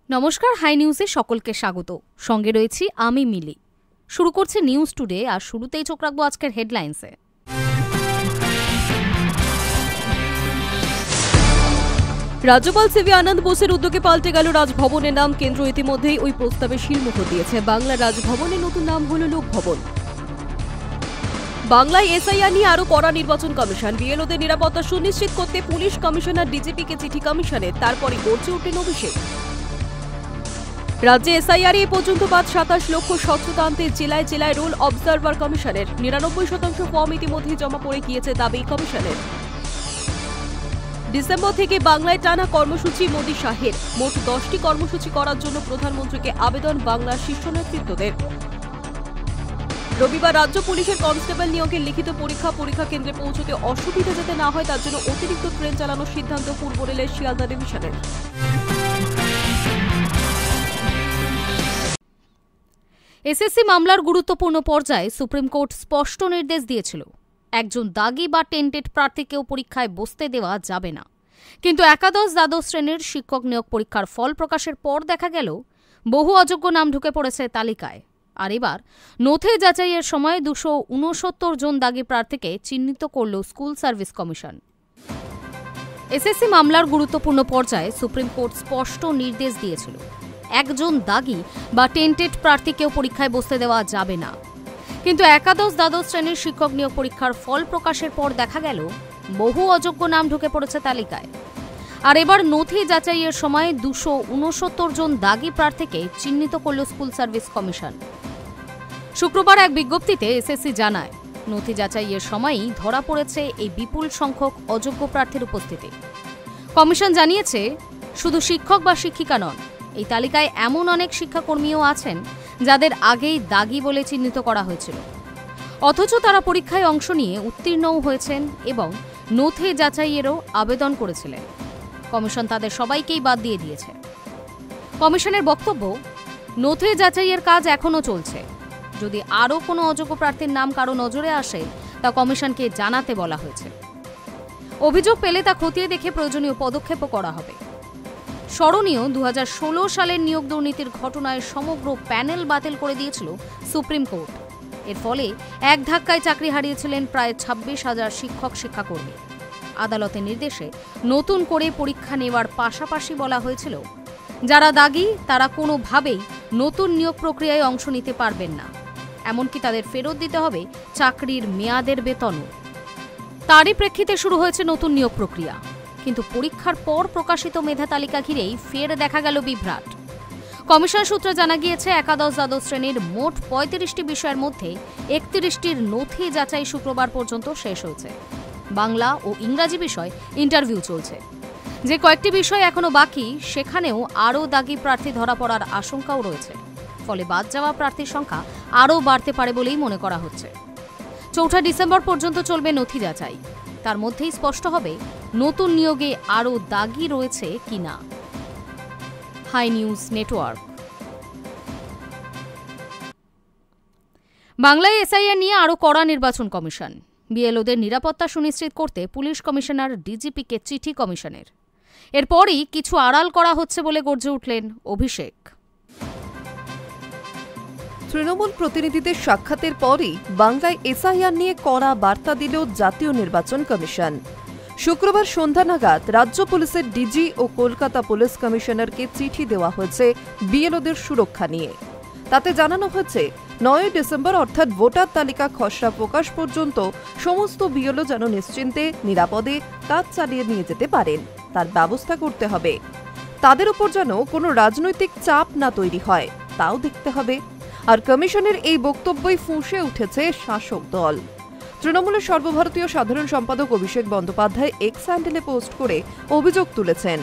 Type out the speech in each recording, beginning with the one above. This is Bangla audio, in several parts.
নমস্কার, হাই নিউজে সকলকে স্বাগত। সঙ্গে রয়েছি আমি মিলি। শুরু করছি নিউজ টুডে, আর শুরুতেই চোখ রাখবো আজকের হেডলাইন্সে। রাজ্যপাল সিভি আনন্দ বোসের উদ্যোগে পাল্টে গেল রাজভবনের নাম। কেন্দ্র ইতিমধ্যেই ওই প্রস্তাবে শিলমোহর দিয়েছে। বাংলা রাজভবনের নতুন নাম হল লোকভবন। বাংলায় এসআইআর নিয়ে আরও কড়া নির্বাচন কমিশন। বিএলওদের নিরাপত্তা সুনিশ্চিত করতে পুলিশ কমিশনার ডিজিপিকে চিঠি কমিশনের, তারপরে গর্জে উঠলেন অভিষেক। রাজ্যে এসআইআর এ পর্যন্ত 27 লক্ষ স্বচ্ছতা আনতে জেলায় জেলায় রোল অবজারভার কমিশনের। 99% ফর্ম ইতিমধ্যেই জমা পড়ে গিয়েছে দাবি কমিশনের। ডিসেম্বর থেকে বাংলায় টানা কর্মসূচি মোদি শাহের। মোট 10টি কর্মসূচি করার জন্য প্রধানমন্ত্রীকে আবেদন বাংলার শীর্ষ নেতৃত্বদের। রবিবার রাজ্য পুলিশের কনস্টেবল নিয়োগের লিখিত পরীক্ষা কেন্দ্রে পৌঁছতে অসুবিধা যাতে না হয় তার জন্য অতিরিক্ত ট্রেন চালানোর সিদ্ধান্ত পূর্ব রেলের শিয়ালদা ডিভিশনের। এসএসসি মামলার গুরুত্বপূর্ণ পর্যায়ে সুপ্রিম কোর্ট স্পষ্ট নির্দেশ দিয়েছিল, একজন দাগি বা টেন্টেড প্রার্থীকেও পরীক্ষায় বসতে দেওয়া যাবে না। কিন্তু একাদশ দ্বাদশ শ্রেণীর শিক্ষক নিয়োগ পরীক্ষার ফল প্রকাশের পর দেখা গেল বহু অযোগ্য নাম ঢুকে পড়েছে তালিকায়। আর এবার নথি যাচাইয়ের সময় 269 জন দাগি প্রার্থীকে চিহ্নিত করল স্কুল সার্ভিস কমিশন। এসএসসি মামলার গুরুত্বপূর্ণ পর্যায়ে সুপ্রিম কোর্ট স্পষ্ট নির্দেশ দিয়েছিল, একজন দাগি বা টেন্টেড প্রার্থীকেও পরীক্ষায় বসতে দেওয়া যাবে না। কিন্তু একাদশ দ্বাদশ শ্রেণীর শিক্ষক নিয়োগ পরীক্ষার ফল প্রকাশের পর দেখা গেল বহু অযোগ্য নাম ঢুকে পড়েছে তালিকায়। আর এবার নথি যাচাইয়ের সময় 269 জন দাগি প্রার্থীকে চিহ্নিত করল স্কুল সার্ভিস কমিশন। শুক্রবার এক বিজ্ঞপ্তিতে এসএসসি জানায়, নথি যাচাইয়ের সময়ই ধরা পড়েছে এই বিপুল সংখ্যক অযোগ্য প্রার্থীর উপস্থিতি। কমিশন জানিয়েছে, শুধু শিক্ষক বা শিক্ষিকা নন, এই তালিকায় এমন অনেক শিক্ষাকর্মীও আছেন যাদের আগেই দাগি বলে চিহ্নিত করা হয়েছিল, অথচ তারা পরীক্ষায় অংশ নিয়ে উত্তীর্ণও হয়েছেন এবং নথি যাচাইয়েরও আবেদন করেছিলেন। কমিশন তাদের সবাইকেই বাদ দিয়ে দিয়েছে। কমিশনের বক্তব্য, নথি যাচাইয়ের কাজ এখনও চলছে। যদি আরও কোনো অযোগ্য প্রার্থীর নাম কারো নজরে আসে তা কমিশনকে জানাতে বলা হয়েছে। অভিযোগ পেলে তা খতিয়ে দেখে প্রয়োজনীয় পদক্ষেপও করা হবে। স্মরণীয় 2016 সালের নিয়োগ দুর্নীতির ঘটনায় সমগ্র প্যানেল বাতিল করে দিয়েছিল সুপ্রিম কোর্ট। এর ফলে এক ধাক্কায় চাকরি হারিয়েছিলেন প্রায় 26,000 শিক্ষক শিক্ষাকর্মী। আদালতের নির্দেশে নতুন করে পরীক্ষা নেওয়ার পাশাপাশি বলা হয়েছিল, যারা দাগি তারা কোনোভাবেই নতুন নিয়োগ প্রক্রিয়ায় অংশ নিতে পারবেন না, এমনকি তাদের ফেরত দিতে হবে চাকরির মেয়াদের বেতনও। তারই প্রেক্ষিতে শুরু হয়েছে নতুন নিয়োগ প্রক্রিয়া। কিন্তু পরীক্ষার পর প্রকাশিত মেধা তালিকা ঘিরেই ফের দেখা গেল বিভ্রাট। কমিশন সূত্রে জানা গিয়েছে, একাদশ দ্বাদশ শ্রেণীর মোট 35টি বিষয়ের মধ্যে 31টির নথি যাচাই শুক্রবার পর্যন্ত শেষ হয়েছে। বাংলা ও ইংরাজি বিষয় ইন্টারভিউ চলছে। যে কয়েকটি বিষয় এখনো বাকি, সেখানেও আরও দাগি প্রার্থী ধরা পড়ার আশঙ্কাও রয়েছে। ফলে বাদ যাওয়া প্রার্থীর সংখ্যা আরও বাড়তে পারে বলেই মনে করা হচ্ছে। 4 ডিসেম্বর পর্যন্ত চলবে নথি যাচাই। তার মধ্যেই স্পষ্ট হবে নতুন নিয়োগে আরও দাগি রয়েছে কিনা। Hi news Network. বাংলায় এসআইআর নিয়ে আরও কড়া নির্বাচন কমিশন। বিএলওদের নিরাপত্তা সুনিশ্চিত করতে পুলিশ কমিশনার ডিজিপিকে চিঠি কমিশনের। এরপরই কিছু আড়াল করা হচ্ছে বলে গর্জে উঠলেন অভিষেক। তৃণমূল প্রতিনিধিদের সাক্ষাতের পরই বাংলায় এসআইআর নিয়ে কড়া বার্তা দিল জাতীয় নির্বাচন কমিশন। শুক্রবার সন্ধ্যা নাগাদ রাজ্য পুলিশের ডিজি ও কলকাতা পুলিশ কমিশনারকে চিঠি দেওয়া হয়েছে বিএলওদের সুরক্ষা নিয়ে। তাতে জানানো হয়েছে, 9 ডিসেম্বর অর্থাৎ ভোটার তালিকা খসড়া প্রকাশ পর্যন্ত সমস্ত বিএলও যেন নিশ্চিন্তে নিরাপদে কাজ চালিয়ে নিয়ে যেতে পারেন, তার ব্যবস্থা করতে হবে। তাদের উপর যেন কোনো রাজনৈতিক চাপ না তৈরি হয়, তাও দেখতে হবে। আর কমিশনের এই বক্তব্যই ফুঁসে উঠেছে শাসক দল। তৃণমূলের সর্বভারতীয় সাধারণ সম্পাদক অভিষেক বন্দ্যোপাধ্যায় এক্স হ্যান্ডেলে পোস্ট করে অভিযোগ তুলেছেন,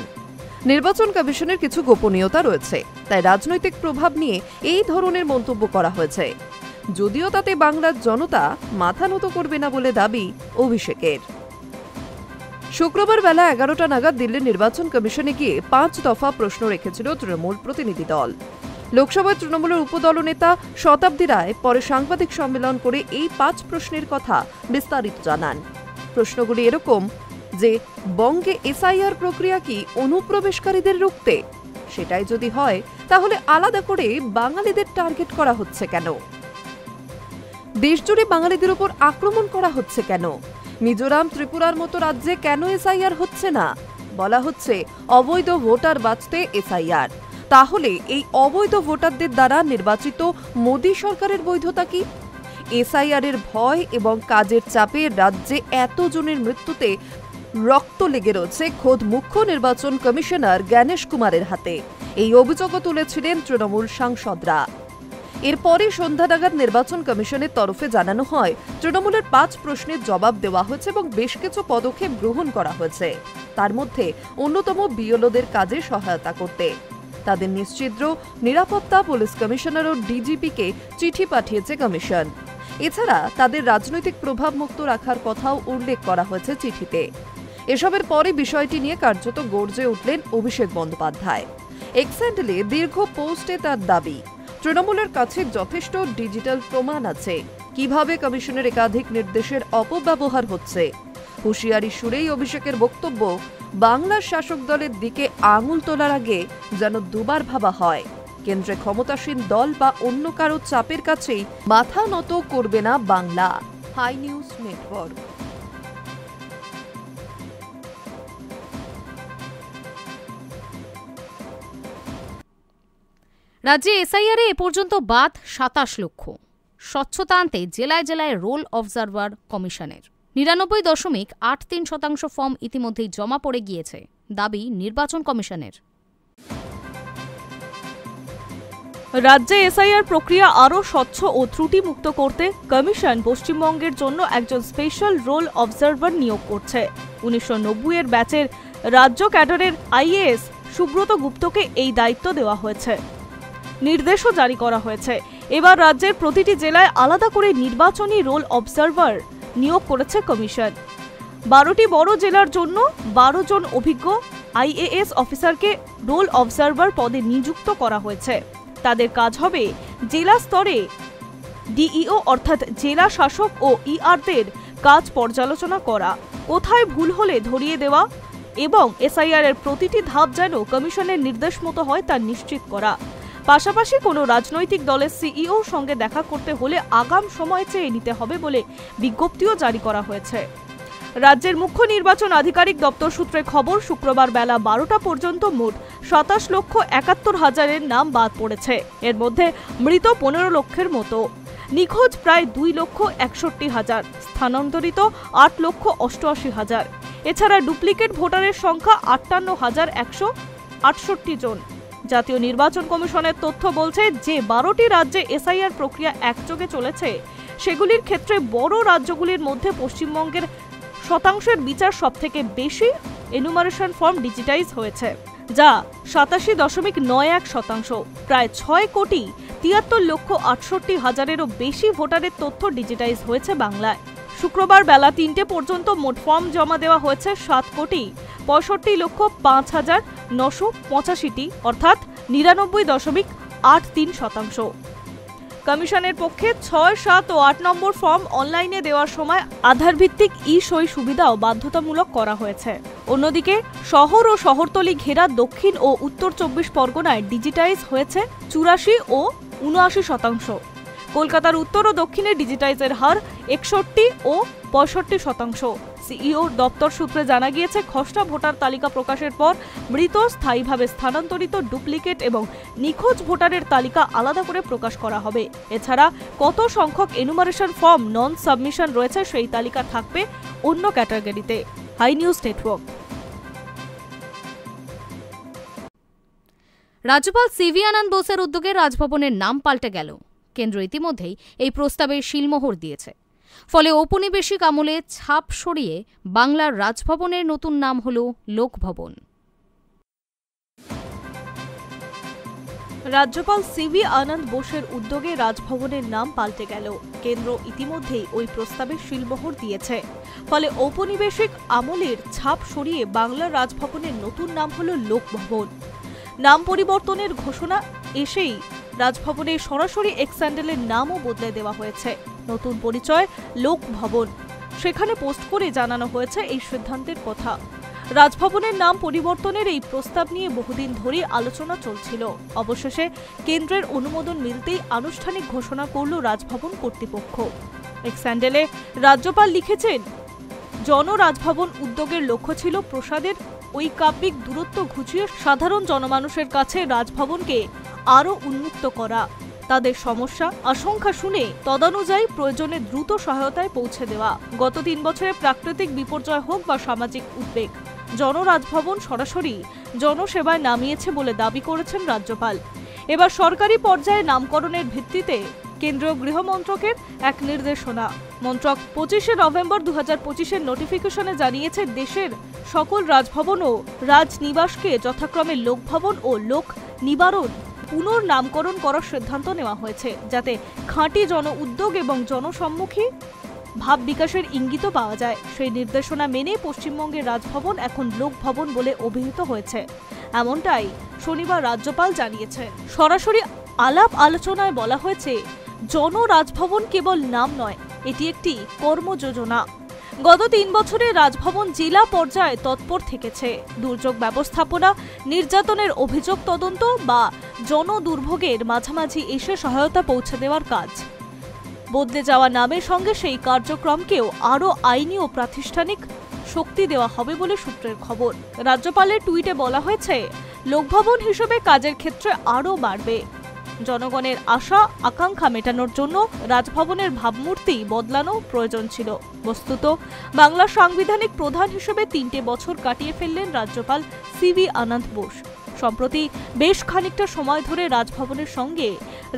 নির্বাচন কমিশনের কিছু গোপনীয়তা রয়েছে, তাই রাজনৈতিক প্রভাব নিয়ে এই ধরনের মন্তব্য করা হয়েছে। যদিও তাতে বাংলার জনতা মাথা নত করবে না বলে দাবি অভিষেকের। শুক্রবার বেলা 11টা নাগাদ দিল্লির নির্বাচন কমিশনে গিয়ে 5 দফা প্রশ্ন রেখেছিল তৃণমূল প্রতিনিধি দল। লোকসভায় তৃণমূলের উপদল নেতা শতাব্দী রায় পরে সাংবাদিক সম্মেলন করে এই 5 প্রশ্নের কথা বিস্তারিত জানান। প্রশ্নগুলি এরকম যে, বঙ্গে এসআইআর প্রক্রিয়া কি অনুপ্রবেশকারীদের রুখতে? সেটাই যদি হয় তাহলে আলাদা করে বাঙালিদের টার্গেট করা হচ্ছে কেন? দেশজুড়ে বাঙালিদের উপর আক্রমণ করা হচ্ছে কেন? মিজোরাম, ত্রিপুরার মতো রাজ্যে কেন এসআইআর হচ্ছে না? বলা হচ্ছে অবৈধ ভোটার বাঁচতে এসআইআর। তাহলে এই অবৈধ ভোটারদের দ্বারা নির্বাচিত মোদী সরকারের বৈধতা কি? এসআইআর এর ভয় এবং কাজের চাপে রাজ্যে এতজনের মৃত্যুতে রক্ত লেগে রয়েছে খোদ মুখ্য নির্বাচন কমিশনার জ্ঞানেশ কুমারের হাতে। এই অভিযোগও তুলেছিলেন তৃণমূল সাংসদরা। এরপরে সন্ধ্যা নাগাদ নির্বাচন কমিশনের তরফে জানানো হয় তৃণমূলের 5 প্রশ্নের জবাব দেওয়া হয়েছে এবং বেশ কিছু পদক্ষেপ গ্রহণ করা হয়েছে। তার মধ্যে অন্যতম বিএলওদের কাজে সহায়তা করতে। তাদের নিশ্চিদ্র নিরাপত্তা পুলিশ কমিশনার ও ডিজিপিকে চিঠি পাঠিয়েছে কমিশন। এছাড়া তাদের রাজনৈতিক প্রভাব মুক্ত রাখার কথাও উল্লেখ করা হয়েছে চিঠিতে। এসবের পরে বিষয়টি নিয়ে কার্যত গর্জে উঠলেন অভিষেক বন্দ্যোপাধ্যায়। এক্স হ্যান্ডেলে দীর্ঘ পোস্টে তার দাবি, তৃণমূলের কাছে যথেষ্ট ডিজিটাল প্রমাণ আছে কিভাবে কমিশনের একাধিক নির্দেশের অপব্যবহার হচ্ছে। হুঁশিয়ারি সুরেই অভিষেকের বক্তব্য, বাংলার শাসক দলের দিকে আঙুল তোলার আগে যেন দুবার ভাবা হয়। কেন্দ্রে ক্ষমতাসীন দল বা অন্য কারো চাপের কাছেই মাথা নত করবে না বাংলা। High news network. রাজ্যে এসআইআরে এ পর্যন্ত বাদ 27 লক্ষ। স্বচ্ছতা আনতে জেলায় জেলায় রোল অবজারভার কমিশনের 99.83% ফর্ম ইতিমধ্যেই জমা পড়ে গিয়েছে, দাবি নির্বাচন কমিশনের। রাজ্যে এসআইআর প্রক্রিয়া আরও স্বচ্ছ ও ত্রুটিমুক্ত করতে কমিশন পশ্চিমবঙ্গের জন্য একজন স্পেশাল রোল অবজারভার নিয়োগ করছে। 1990-এর ব্যাচের রাজ্য ক্যাডারের আইএএস সুব্রত গুপ্তকে এই দায়িত্ব দেওয়া হয়েছে। নির্দেশও জারি করা হয়েছে। এবার রাজ্যের প্রতিটি জেলায় আলাদা করে নির্বাচনী রোল অবজারভার নিয়োগ করেছে কমিশন। 12টি বড় জেলার জন্য 12 জন অভিজ্ঞ আইএএস অফিসারকে রোল অবজারভার পদে নিযুক্ত করা হয়েছে। তাদের কাজ হবে জেলা স্তরে ডিইও অর্থাৎ জেলা শাসক ও ইআরদের কাজ পর্যালোচনা করা, কোথায় ভুল হলে ধরিয়ে দেওয়া এবং এসআইআর এর প্রতিটি ধাপ যেন কমিশনের নির্দেশ মতো হয় তা নিশ্চিত করা। পাশাপাশি কোনো রাজনৈতিক দলের সিইওর সঙ্গে দেখা করতে হলে আগাম সময় চেয়ে নিতে হবে বলে বিজ্ঞপ্তিও জারি করা হয়েছে। রাজ্যের মুখ্য নির্বাচন আধিকারিক দপ্তর সূত্রে খবর, শুক্রবার বেলা 12টা পর্যন্ত মোট 27,71,000-এর নাম বাদ পড়েছে। এর মধ্যে মৃত 15 লক্ষের মতো, নিখোঁজ প্রায় 2,61,000, স্থানান্তরিত 8,88,000। এছাড়া ডুপ্লিকেট ভোটারের সংখ্যা 58,168 জন। জাতীয় নির্বাচন কমিশনের তথ্য বলছে যে 12টি রাজ্যে এসআইআর প্রক্রিয়া একযোগে চলেছে সেগুলির ক্ষেত্রে বড় রাজ্যগুলির মধ্যে পশ্চিমবঙ্গের শতাংশের বিচার সবথেকে বেশি এনুমারেশন ফর্ম ডিজিটাইজ হয়েছে, যা 87.91%। প্রায় 6,73,68,000-এরও বেশি ভোটারের তথ্য ডিজিটাইজ হয়েছে বাংলায়। শুক্রবার বেলা 3টে পর্যন্ত মোট ফর্ম জমা দেওয়া হয়েছে 7,65,লক্ষ,5,985টি, অর্থাৎ 99.83%। কমিশনের পক্ষে 6, 7 ও 8 নম্বর ফর্ম অনলাইনে দেওয়ার সময় আধার ভিত্তিক ই-সই সুবিধাও বাধ্যতামূলক করা হয়েছে। অন্যদিকে শহর ও শহরতলি ঘেরা দক্ষিণ ও উত্তর 24 পরগনায় ডিজিটাইজ হয়েছে 84 ও 79%। কলকাতার উত্তর ও দক্ষিণে ডিজিটাইজের হার 61 ও 65%। সিইও দপ্তর সূত্রে জানা গিয়েছে, খসড়া ভোটার তালিকা প্রকাশের পর মৃত, স্থায়ীভাবে স্থানান্তরিত, ডুপ্লিকেট এবং নিখোঁজ ভোটারের তালিকা আলাদা করে প্রকাশ করা হবে। এছাড়া কত সংখ্যক এনুমারেশন ফর্ম নন সাবমিশন রয়েছে সেই তালিকা থাকবে অন্য ক্যাটাগরিতে। Hi news Network. রাজ্যপাল সিভি আনন্দ বোসের উদ্যোগে রাজভবনের নাম পাল্টে গেল। কেন্দ্র ইতিমধ্যেই এই প্রস্তাবে শিলমোহর দিয়েছে। ফলে ঔপনিবেশিক আমলে ছাপ সরিয়ে বাংলার রাজভবনের নতুন নাম হল লোকভবন। রাজ্যপাল সিভি আনন্দ বোসের উদ্যোগে রাজভবনের নাম পাল্টে গেল। কেন্দ্র ইতিমধ্যেই ওই প্রস্তাবে শিলমোহর দিয়েছে। ফলে ঔপনিবেশিক আমলের ছাপ সরিয়ে বাংলার রাজভবনের নতুন নাম হল লোকভবন। নাম পরিবর্তনের ঘোষণা এসেই রাজভবনের সরাসরি এক্স হ্যান্ডেলের নামও বদলে দেওয়া হয়েছে। নতুন পরিচয় লোকভবন। সেখানে পোস্ট করে জানানো হয়েছে এই সিদ্ধান্তের কথা। রাজভবনের নাম পরিবর্তনের এই প্রস্তাব নিয়ে বহুদিন ধরেই আলোচনা চলছিল। অবশেষে কেন্দ্রের অনুমোদন মিলতেই আনুষ্ঠানিক ঘোষণা করল রাজভবন কর্তৃপক্ষ। এক স্যান্ডেলে রাজ্যপাল লিখেছেন, জন রাজভবন উদ্যোগের লক্ষ্য ছিল প্রসাদের ওই কাব্যিক দূরত্ব ঘুচিয়ে সাধারণ জনমানুষের কাছে রাজভবনকে আরও উন্মুক্ত করা, তাদের সমস্যা আশঙ্কা শুনে তদানুযায়ী প্রয়োজনে দ্রুত সহায়তায় পৌঁছে দেওয়া। গত 3 বছরে প্রাকৃতিক বিপর্যয় হোক বা সামাজিক উদ্বেগ, জনরাজভবন সরাসরি জনসেবায় নামিয়েছে বলে দাবি করেছেন রাজ্যপাল। এবার সরকারি পর্যায়ে নামকরণের ভিত্তিতে কেন্দ্রীয় গৃহমন্ত্রকের এক নির্দেশনা। মন্ত্রক 25 নভেম্বর 2025-এর নোটিফিকেশনে জানিয়েছে, দেশের সকল রাজভবন ও রাজনিবাসকে যথাক্রমে লোকভবন ও লোক নিবারণ পুনর্নামকরণ করার সিদ্ধান্ত নেওয়া হয়েছে, যাতে খাঁটি জন উদ্যোগ এবং জনসম্মুখী ভাব বিকাশের ইঙ্গিত পাওয়া যায়। সেই নির্দেশনা মেনে পশ্চিমবঙ্গের রাজভবন এখন লোকভবন বলে অভিহিত হয়েছে, এমনটাই শনিবার রাজ্যপাল জানিয়েছেন। সরাসরি আলাপ আলোচনায় বলা হয়েছে, জন রাজভবন কেবল নাম নয়, এটি একটি কর্মযোজনা। গত 3 বছরে রাজভবন জেলা পর্যায়ে তৎপর থেকেছে দুর্যোগ ব্যবস্থাপনা, নির্যাতনের অভিযোগ তদন্ত বা জনদুর্ভোগের মাঝামাঝি এসে সহায়তা পৌঁছে দেওয়ার কাজ। বদলে যাওয়া নামের সঙ্গে সেই কার্যক্রমকেও আরও আইনি ও প্রাতিষ্ঠানিক শক্তি দেওয়া হবে বলে সূত্রের খবর। রাজ্যপালের টুইটে বলা হয়েছে, লোকভবন হিসেবে কাজের ক্ষেত্রে আরও বাড়বে। জনগণের আশা আকাঙ্ক্ষা মেটানোর জন্য রাজভবনের ভাবমূর্তি বদলানো প্রয়োজন ছিল। বস্তুত বাংলার সাংবিধানিক প্রধান হিসেবে 3টে বছর কাটিয়ে ফেললেন রাজ্যপাল সিভি আনন্দ বোস। সম্প্রতি বেশ খানিকটা সময় ধরে রাজভবনের সঙ্গে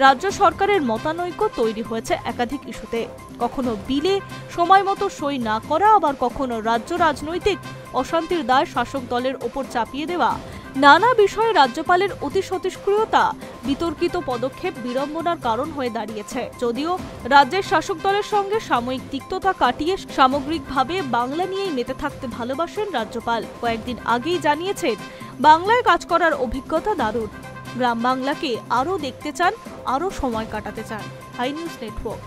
রাজ্য সরকারের মতানৈক্য তৈরি হয়েছে একাধিক ইস্যুতে। কখনো বিলে সময় মতো সই না করা, আবার কখনো রাজ্য রাজনৈতিক অশান্তির দায় শাসক দলের ওপর চাপিয়ে দেওয়া। নানা বিষয়ে রাজ্যপালের অতি সতর্কতা বিতর্কিত পদক্ষেপ বিড়ম্বনার কারণ হয়ে দাঁড়িয়েছে। যদিও রাজ্যের শাসক দলের সঙ্গে সাময়িক তিক্ততা কাটিয়ে সামগ্রিকভাবে বাংলা নিয়েই মেতে থাকতে ভালোবাসেন রাজ্যপাল। কয়েকদিন আগেই জানিয়েছেন, বাংলায় কাজ করার অভিজ্ঞতা দারুণ, গ্রাম বাংলাকে আরও দেখতে চান, আরও সময় কাটাতে চান। Hi news Network.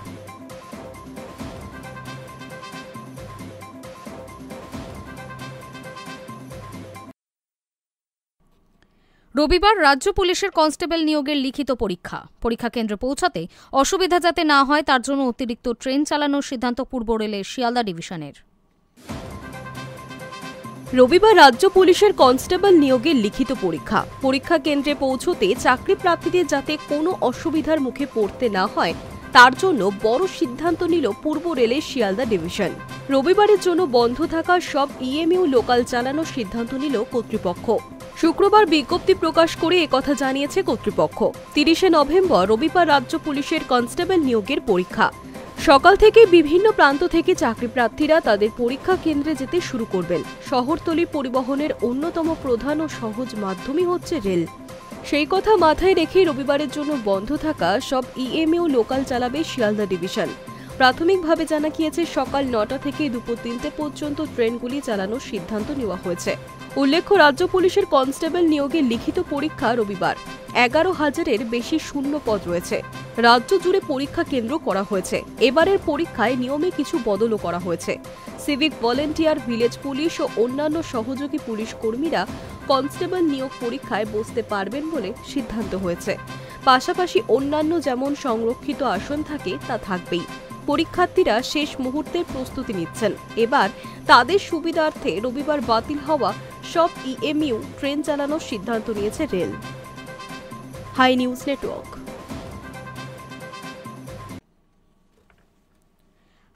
রবিবার রাজ্য পুলিশের কনস্টেবল নিয়োগের লিখিত পরীক্ষা কেন্দ্রে পৌঁছাতে অসুবিধা যাতে না হয় তার জন্য অতিরিক্ত ট্রেন চালানোর সিদ্ধান্ত পূর্ব রেলের শিয়ালদা ডিভিশনের। রবিবার রাজ্য পুলিশের কনস্টেবল নিয়োগের লিখিত পরীক্ষা কেন্দ্রে পৌঁছতে চাকরি প্রার্থীদের যাতে কোনো অসুবিধার মুখে পড়তে না হয় তার জন্য বড় সিদ্ধান্ত নিল পূর্ব রেলের শিয়ালদা ডিভিশন। রবিবারের জন্য বন্ধ থাকা সব ইএমইউ লোকাল চালানোর সিদ্ধান্ত নিল কর্তৃপক্ষ। শুক্রবার বিজ্ঞপ্তি প্রকাশ করে একথা জানিয়েছে কর্তৃপক্ষ। 30 নভেম্বর রবিবার রাজ্য পুলিশের কনস্টেবল নিয়োগের পরীক্ষা। সকাল থেকে বিভিন্ন প্রান্ত থেকে চাকরি প্রার্থীরা তাদের পরীক্ষা কেন্দ্রে যেতে শুরু করবেন। শহরতলি পরিবহনের অন্যতম প্রধান ও সহজ মাধ্যমই হচ্ছে রেল। সেই কথা মাথায় রেখে রবিবারের জন্য বন্ধ থাকা সব ইএমইউ লোকাল চালাবে শিয়ালদা ডিভিশন। প্রাথমিকভাবে জানা গিয়েছে, সকাল 9টা থেকে দুপুর 3টে পর্যন্ত ট্রেনগুলি চালানোর সিদ্ধান্ত নেওয়া হয়েছে। উল্লেখ্য, রাজ্য পুলিশের কনস্টেবল নিয়োগের লিখিত পরীক্ষা রবিবার। 11,000-এর বেশি শূন্য পদ রয়েছে। রাজ্য জুড়ে পরীক্ষা কেন্দ্র করা হয়েছে। এবারের পরীক্ষায় নিয়মে কিছু বদলও করা হয়েছে। সিভিক ভলেন্টিয়ার, ভিলেজ পুলিশ ও অন্যান্য সহযোগী পুলিশ কর্মীরা কনস্টেবল নিয়োগ পরীক্ষায় বসতে পারবেন বলে সিদ্ধান্ত হয়েছে। পাশাপাশি অন্যান্য যেমন সংরক্ষিত আসন থাকে তা থাকবেই। পরীক্ষার্থীরা শেষ মুহূর্তের প্রস্তুতি নিচ্ছেন। এবার তাদের সুবিধার্থে রবিবার বাতিল হওয়া সব ইএমইউ ট্রেন চালানোর সিদ্ধান্ত নিয়েছে rail. Hi news Network.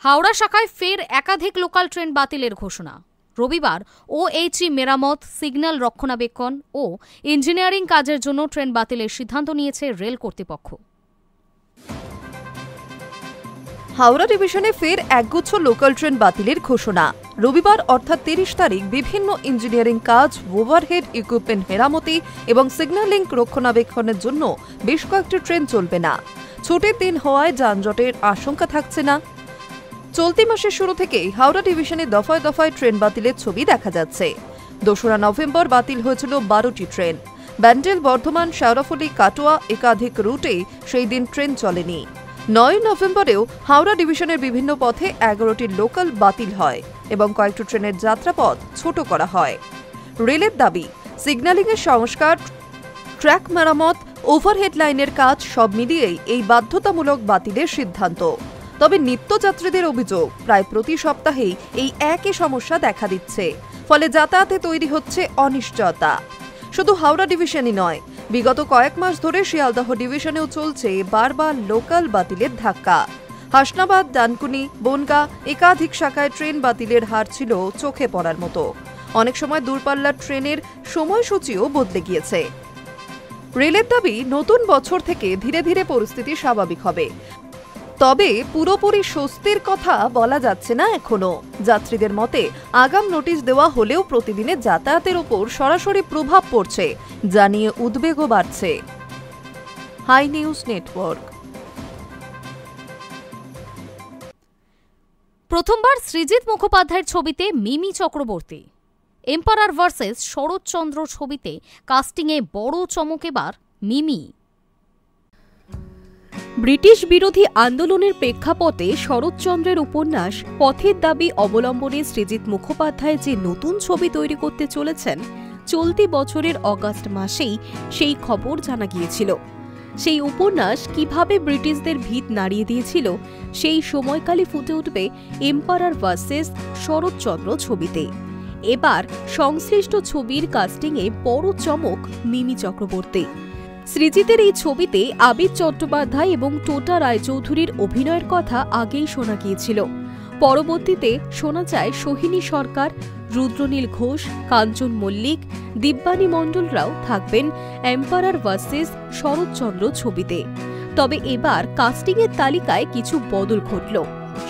Howrah শাখায় ফের একাধিক লোকাল ট্রেন বাতিলের ঘোষণা। রবিবার ওএইচই মেরামত, সিগন্যাল রক্ষণাবেক্ষণ ও ইঞ্জিনিয়ারিং কাজের জন্য ট্রেন বাতিলের সিদ্ধান্ত নিয়েছে রেল কর্তৃপক্ষ। হাওড়া ডিভিশনে ফের একগুচ্ছ লোকাল ট্রেন বাতিলের ঘোষণা। রবিবার অর্থাৎ 30 তারিখ বিভিন্ন ইঞ্জিনিয়ারিং কাজ, ওভারহেড ইকুইপমেন্ট মেরামতি এবং সিগন্যালিং রক্ষণাবেক্ষণের জন্য বেশ কয়েকটি ট্রেন চলবে না। ছুটির দিন হওয়ায় যানজটের আশঙ্কা থাকছে না। চলতি মাসের শুরু থেকেই হাওড়া ডিভিশনে দফায় দফায় ট্রেন বাতিলের ছবি দেখা যাচ্ছে। 2 নভেম্বর বাতিল হয়েছিল 12টি ট্রেন। ব্যান্ডেল, বর্ধমান, শেওড়াফুলি, কাটোয়া একাধিক রুটে সেই দিন ট্রেন চলেনি। 9 নভেম্বরেও হাওড়া ডিভিশনের বিভিন্ন পথে 11টি লোকাল বাতিল হয় এবং কয়েকটি ট্রেনের যাত্রাপথ ছোট করা হয়। রেলের দাবি, সিগন্যালিংয়ের সংস্কার, ট্র্যাক মেরামত, ওভারহেড লাইনের কাজ সব মিলিয়েই এই বাধ্যতামূলক বাতিলের সিদ্ধান্ত। তবে নিত্যযাত্রীদের অভিযোগ, প্রায় প্রতি সপ্তাহেই এই একই সমস্যা দেখা দিচ্ছে, ফলে যাতায়াতে তৈরি হচ্ছে অনিশ্চয়তা। শুধু হাওড়া ডিভিশনই নয়, বিগত কয়েক মাস ধরে শিয়ালদহ ডিভিশনেও চলছে বারবার লোকাল বাতিলের ধাক্কা। হাসনাবাদ, ডানকুনি, বনগাঁ একাধিক শাখায় ট্রেন বাতিলের হার ছিল চোখে পড়ার মতো। অনেক সময় দূরপাল্লার ট্রেনের সময়সূচিও বদলে গিয়েছে। রেলের দাবি, নতুন বছর থেকে ধীরে ধীরে পরিস্থিতি স্বাভাবিক হবে। তবে পুরোপুরি স্বস্তির কথা বলা যাচ্ছে না এখনো। যাত্রীদের মতে আগাম নোটিশ দেওয়া হলেও প্রতিদিনের যাতায়াতের ওপর সরাসরি প্রভাব পড়ছে, যা নিয়ে উদ্বেগও বাড়ছে। Hi news Network. প্রথমবার সৃজিত মুখোপাধ্যায়ের ছবিতে মিমি চক্রবর্তী। এম্পারার ভার্সেস শরৎচন্দ্র ছবিতে কাস্টিংয়ে বড় চমক এবার মিমি। ব্রিটিশ বিরোধী আন্দোলনের প্রেক্ষাপটে শরৎচন্দ্রের উপন্যাস পথের দাবি অবলম্বনে সৃজিত মুখোপাধ্যায় যে নতুন ছবি তৈরি করতে চলেছেন, চলতি বছরের অগাস্ট মাসেই সেই খবর জানা গিয়েছিল। সেই উপন্যাস কিভাবে ব্রিটিশদের ভিত নাড়িয়ে দিয়েছিল, সেই সময়কালে ফুটে উঠবে এম্পারার ভার্সেস শরৎচন্দ্র ছবিতে। এবার সংশ্লিষ্ট ছবির কাস্টিংয়ে বড় চমক মিমি চক্রবর্তী। সৃজিতের এই ছবিতে আবির চট্টোপাধ্যায় এবং টোটা রায়চৌধুরীর অভিনয়ের কথা আগেই শোনা গিয়েছিল। পরবর্তীতে শোনা যায় সোহিনী সরকার, রুদ্রনীল ঘোষ, কাঞ্চন মল্লিক, দিব্যানী মণ্ডলরাও থাকবেন এম্পারার ভার্সেস শরৎচন্দ্র ছবিতে। তবে এবার কাস্টিংয়ের তালিকায় কিছু বদল ঘটল।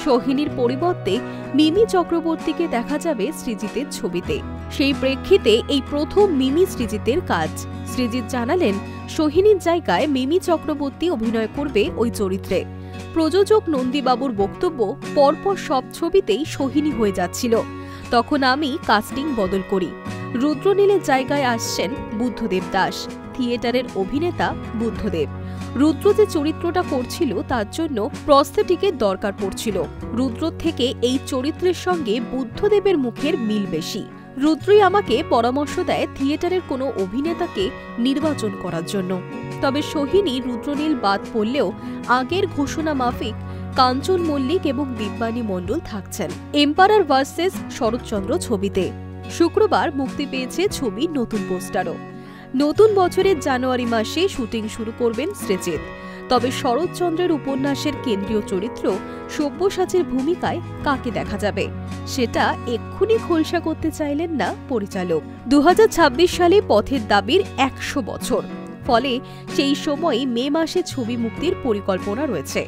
সোহিনীর পরিবর্তে মিমি চক্রবর্তীকে দেখা যাবে সৃজিতের ছবিতে। সেই প্রেক্ষিতে এই প্রথম মিমি সৃজিতের কাজ। সৃজিত জানালেন, সোহিনীর জায়গায় মিমি চক্রবর্তী অভিনয় করবে ওই চরিত্রে। প্রযোজক নন্দীবাবুর বক্তব্য, পরপর সব ছবিতেই সোহিনী হয়ে যাচ্ছিল, তখন আমি কাস্টিং বদল করি। রুদ্রনীলের জায়গায় আসছেন বুদ্ধদেব দাস, থিয়েটারের অভিনেতা বুদ্ধদেব। রুদ্র যে চরিত্রটা করছিল তার জন্য প্রস্থেটিকের দরকার পড়ছিল। রুদ্র থেকে এই চরিত্রের সঙ্গে বুদ্ধদেবের মুখের মিল বেশি। রুদ্রই আমাকে পরামর্শ দেয় থিয়েটারের কোনো অভিনেতাকে নির্বাচন করার জন্য। তবে সোহিনী, রুদ্রনীল বাদ পড়লেও আগের ঘোষণা মাফিক কাঞ্চন মল্লিক এবং দিব্যানী মণ্ডল থাকছেন এম্পারার ভার্সেস শরৎচন্দ্র ছবিতে। শুক্রবার মুক্তি পেয়েছে ছবির নতুন পোস্টারও। নতুন বছরের জানুয়ারি মাসে শুটিং শুরু করবেন সৃজিত। তবে শরৎচন্দ্রের উপন্যাসের কেন্দ্রীয় চরিত্র সব্যসাচীর ভূমিকায় কাকে দেখা যাবে, সেটা এক্ষুনি খোলসা করতে চাইলেন না পরিচালক। 2026 সালে পথের দাবির 100 বছর, ফলে সেই সময় মে মাসে ছবি মুক্তির পরিকল্পনা রয়েছে।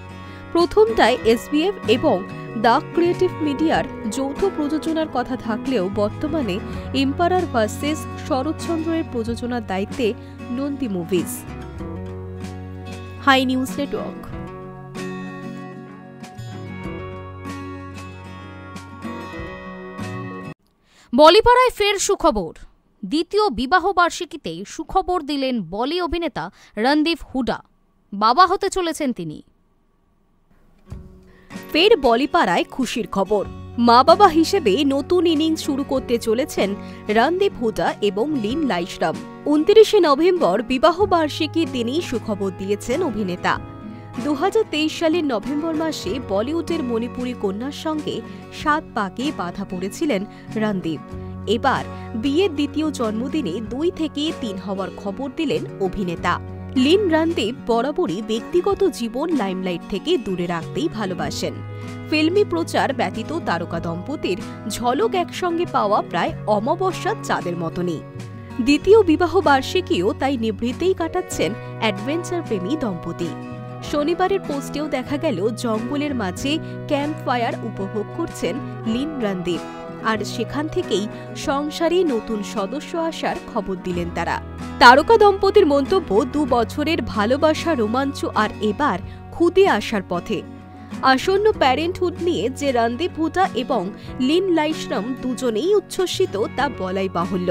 প্রথমটায় এসবিএফ এবং দ্য ক্রিয়েটিভ মিডিয়ার যৌথ প্রযোজনার কথা থাকলেও বর্তমানে এম্পারার ভার্সেস শরৎচন্দ্রের প্রযোজনার দায়িত্বে Nandi movies. Hi news network. বলিপাড়ায় ফের সুখবর। দ্বিতীয় বিবাহ বার্ষিকীতে সুখবর দিলেন বলি অভিনেতা রণদীপ হুডা। বাবা হতে চলেছেন তিনি। ফের বলিপাড়ায় খুশির খবর। মা বাবা হিসেবে নতুন ইনিংস শুরু করতে চলেছেন রণদীপ হুডা এবং লিন লাইশরাম। 29 নভেম্বর বিবাহ বার্ষিকীর দিনই সুখবর দিয়েছেন অভিনেতা। 2023 সালের নভেম্বর মাসে বলিউডের মণিপুরী কন্যার সঙ্গে 7 পাকে বাধা পড়েছিলেন রণদীপ। এবার বিয়ের দ্বিতীয় জন্মদিনে 2 থেকে 3 হওয়ার খবর দিলেন অভিনেতা। লিন রণদীপ বরাবরই ব্যক্তিগত জীবন লাইমলাইট থেকে দূরে রাখতেই ভালোবাসেন। ফিল্মি প্রচার ব্যতীত তারকা দম্পতির ঝলক একসঙ্গে পাওয়া প্রায় অমাবস্যার চাঁদের মতনই। দ্বিতীয় বিবাহ বার্ষিকীও তাই নিভৃতেই কাটাচ্ছেন অ্যাডভেঞ্চার প্রেমী দম্পতি। শনিবারের পোস্টেও দেখা গেল জঙ্গলের মাঝে ক্যাম্প ফায়ার উপভোগ করছেন লিন রণদীপ, আর সেখান থেকেই সংসারে নতুন সদস্য আসার খবর দিলেন তারা। তারকা দম্পতির মন্তব্য, 2 বছরের ভালোবাসা, রোমাঞ্চ আর এবার খুদে আসার পথে। আসন্ন প্যারেন্টহুড নিয়ে যে রণদীপ হুডা এবং লিন লাইশরাম দুজনেই উচ্ছ্বসিত তা বলাই বাহুল্য।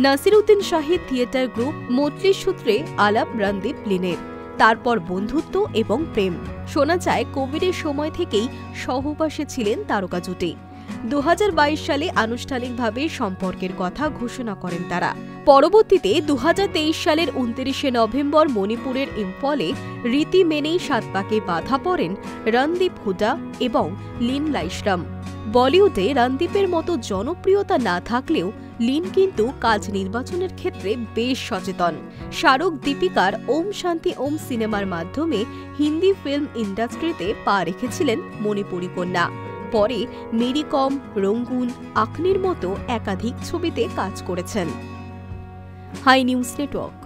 নাসিরউদ্দিন শাহিদ থিয়েটার গ্রুপ মৈত্রীর সূত্রে আলাপ রণদীপ লিনের, তারপর বন্ধুত্ব এবং প্রেম। শোনা যায় কোভিডের সময় থেকেই সহবাসে ছিলেন তারকা জুটি। 2022 সালে আনুষ্ঠানিকভাবে সম্পর্কের কথা ঘোষণা করেন তারা। পরবর্তীতে 2023 সালের 29শে নভেম্বর মণিপুরের ইম্ফলে রীতি মেনেই 7 পাকে বাধা পড়েন রণদীপ হুডা এবং লিন লাইশরাম। বলিউডে রণদীপের মতো জনপ্রিয়তা না থাকলেও লিন কিন্তু কাজ নির্বাচনের ক্ষেত্রে বেশ সচেতন। শাহরুখ দীপিকার ওম শান্তি ওম সিনেমার মাধ্যমে হিন্দি ফিল্ম ইন্ডাস্ট্রিতে পা রেখেছিলেন মণিপুরী কন্যা। পরে মেরি কম, রঙ্গুন, আখনির মতো একাধিক ছবিতে কাজ করেছেন। Hi news Network.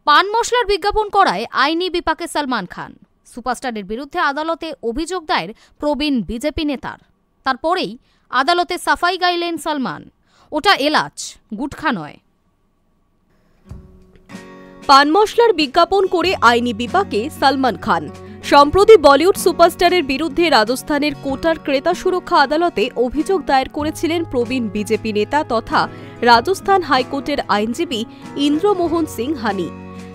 পান মশলার বিজ্ঞাপন করায় আইনি বিপাকে সালমান খান। সুপারস্টারের বিরুদ্ধে আদালতে অভিযোগ দায়ের প্রবীণ বিজেপি নেতার। তারপরেই আদালতে সাফাই গাইলেন সালমান, ওটা এলাচ, গুটখা নয়। পান মশলার বিজ্ঞাপন করে আইনি বিপাকে সালমান খান। সম্প্রতি বলিউড সুপারস্টারের বিরুদ্ধে রাজস্থানের কোটার ক্রেতা সুরক্ষা আদালতে অভিযোগ দায়ের করেছিলেন প্রবীণ বিজেপি নেতা তথা রাজস্থান হাইকোর্টের আইনজীবী ইন্দ্রমোহন সিং হানি।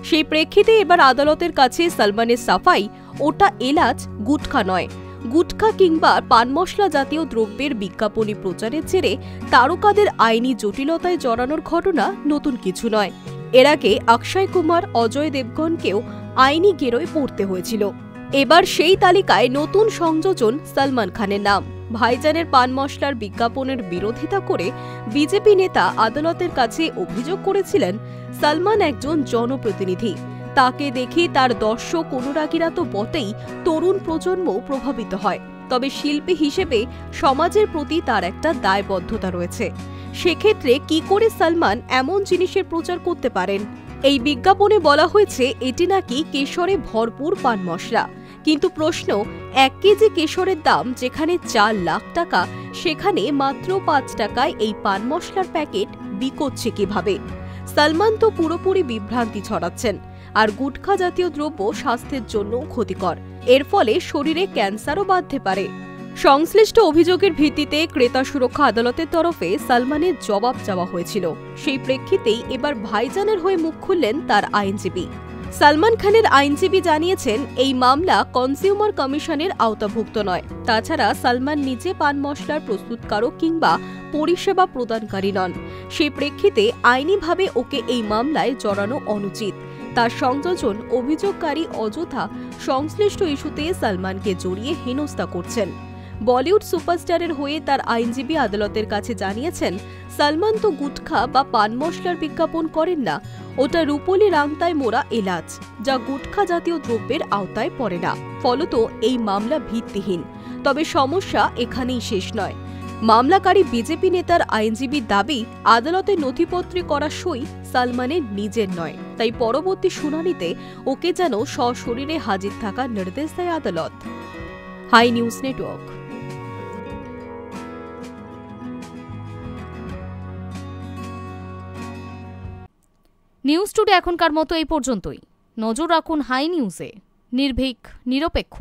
সেই প্রেক্ষিতে এবার আদালতের কাছে সালমানের সাফাই, ওটা এলাচ, গুটখা নয়। গুটখা কিংবা পান মশলা জাতীয় দ্রব্যের বিজ্ঞাপনী প্রচারের জেরে তারকাদের আইনি জটিলতায় জড়ানোর ঘটনা নতুন কিছু নয়। এর আগে অক্ষয় কুমার, অজয় দেবগনকেও আইনি গেরোয় পড়তে হয়েছিল। এবার সেই তালিকায় নতুন সংযোজন সালমান খানের নাম। ভাইজানের পান মশলার বিজ্ঞাপনের বিরোধিতা করে বিজেপি নেতা আদালতের কাছে অভিযোগ করেছিলেন সালমান একজন জনপ্রতিনিধি। তাকে দেখে তার দর্শক অনুরাগীরা তো বটেই, তরুণ প্রজন্মও প্রভাবিত হয়। তবে শিল্পী হিসেবে সমাজের প্রতি তার একটা দায়বদ্ধতা রয়েছে। সেক্ষেত্রে কি করে সালমান এমন জিনিসের প্রচার করতে পারেন? এই বিজ্ঞাপনে বলা হয়েছে এটি নাকি কেশরে ভরপুর পান মশলা। কিন্তু প্রশ্ন, 1 কেজি কেশরের দাম যেখানে 4 লাখ টাকা, সেখানে মাত্র 5 টাকায় এই পান মশলার প্যাকেট বিকোচ্ছে কিভাবে? সালমান তো পুরোপুরি বিভ্রান্তি ছড়াচ্ছেন। আর গুটখা জাতীয় দ্রব্য স্বাস্থ্যের জন্য ক্ষতিকর, এর ফলে শরীরে ক্যান্সারও বাঁধতে পারে। সংশ্লিষ্ট অভিযোগের ভিত্তিতে ক্রেতা সুরক্ষা আদালতের তরফে সালমানের জবাব চাওয়া হয়েছিল। সেই প্রেক্ষিতেই এবার ভাইজানের হয়ে মুখ খুললেন তার আইনজীবী। সালমান খানের আইনজীবী জানিয়েছেন এই মামলা কনজিউমার কমিশনের আওতাভুক্ত নয়। তাছাড়া সালমান নিজে পান মশলার প্রস্তুতকারক কিংবা পরিষেবা প্রদানকারী নন। সেই প্রেক্ষিতে আইনিভাবে ওকে এই মামলায় জড়ানো অনুচিত। তার সংযোজন অভিযোগকারী অযথা সংশ্লিষ্ট ইস্যুতে সালমানকে জড়িয়ে হেনস্থা করছেন। বলিউড সুপারস্টারের হয়ে তার আইনজীবী আদালতের কাছে জানিয়েছেন সালমান তো গুটখা বা পান মশলার বিজ্ঞাপন করেন না, ওটা রূপলি রাংতায় মোড়া এলাচ, যা গুটখা জাতীয় দ্রব্যের আওতায় পড়ে না। ফলত এই মামলা ভিত্তিহীন। তবে সমস্যা এখানেই শেষ নয়। মামলাকারী বিজেপি নেতার আইনজীবীর দাবি আদালতের নথিপত্রে করা সই সালমানের নিজের নয়। তাই পরবর্তী শুনানিতে ওকে যেন সশরীরে হাজির থাকার নির্দেশ দেয় আদালত। Hi news Network. News Today এখনকার মতো এই পর্যন্তই। নজর রাখুন হাই নিউজে, নির্ভীক, নিরপেক্ষ।